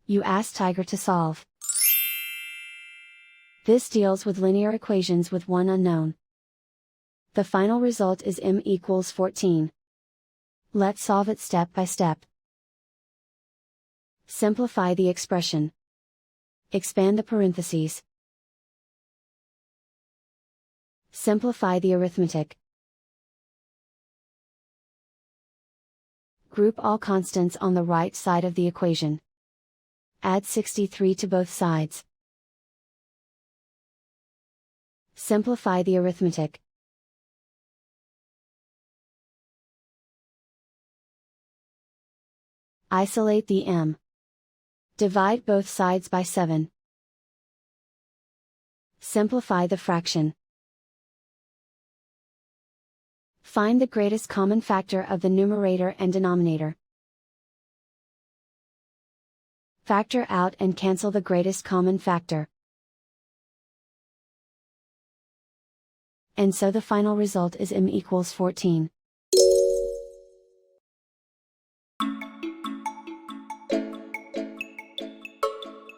You ask Tiger to solve. This deals with linear equations with one unknown. The final result is m equals 14. Let's solve it step by step. Simplify the expression. Expand the parentheses. Simplify the arithmetic. Group all constants on the right side of the equation. Add 63 to both sides. Simplify the arithmetic. Isolate the m. Divide both sides by 7. Simplify the fraction. Find the greatest common factor of the numerator and denominator. Factor out and cancel the greatest common factor. And so the final result is m equals 14.